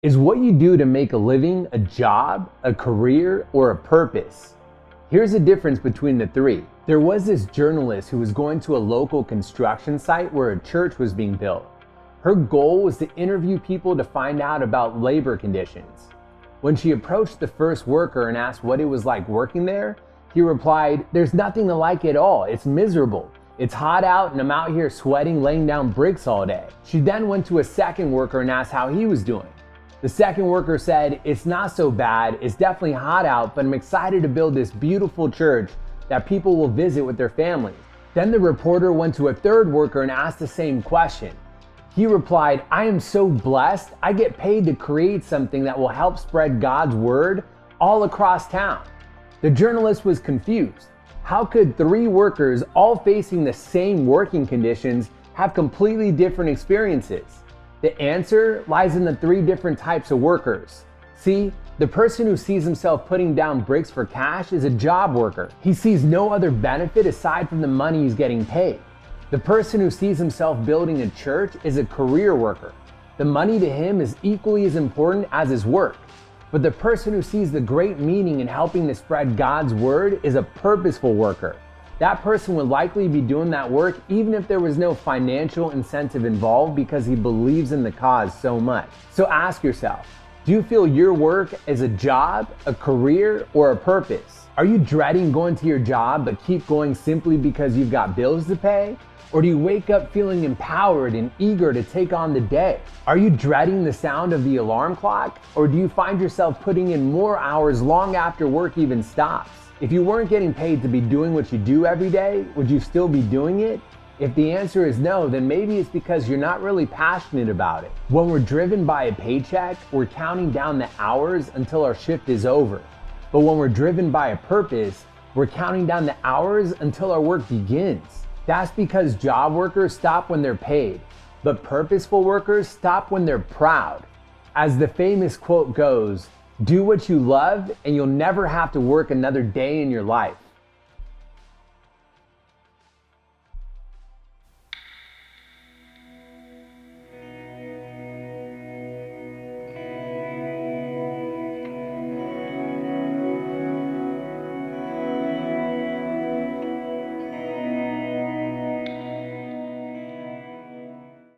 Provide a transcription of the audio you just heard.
Is what you do to make a living a job, a career, or a purpose? Here's the difference between the three. There was this journalist who was going to a local construction site where a church was being built. Her goal was to interview people to find out about labor conditions. When she approached the first worker and asked what it was like working there, he replied, "There's nothing to like at all. It's miserable. It's hot out and I'm out here sweating laying down bricks all day." She then went to a second worker and asked how he was doing. The second worker said, "It's not so bad, it's definitely hot out, but I'm excited to build this beautiful church that people will visit with their families." Then the reporter went to a third worker and asked the same question. He replied, "I am so blessed, I get paid to create something that will help spread God's word all across town." The journalist was confused. How could three workers, all facing the same working conditions, have completely different experiences? The answer lies in the three different types of workers. See, the person who sees himself putting down bricks for cash is a job worker. He sees no other benefit aside from the money he's getting paid. The person who sees himself building a church is a career worker. The money to him is equally as important as his work. But the person who sees the great meaning in helping to spread God's word is a purposeful worker. That person would likely be doing that work even if there was no financial incentive involved because he believes in the cause so much. So ask yourself, do you feel your work is a job, a career, or a purpose? Are you dreading going to your job but keep going simply because you've got bills to pay? Or do you wake up feeling empowered and eager to take on the day? Are you dreading the sound of the alarm clock? Or do you find yourself putting in more hours long after work even stops? If you weren't getting paid to be doing what you do every day, would you still be doing it? If the answer is no, then maybe it's because you're not really passionate about it. When we're driven by a paycheck, we're counting down the hours until our shift is over. But when we're driven by a purpose, we're counting down the hours until our work begins. That's because job workers stop when they're paid, but purposeful workers stop when they're proud. As the famous quote goes, "Do what you love and you'll never have to work another day in your life."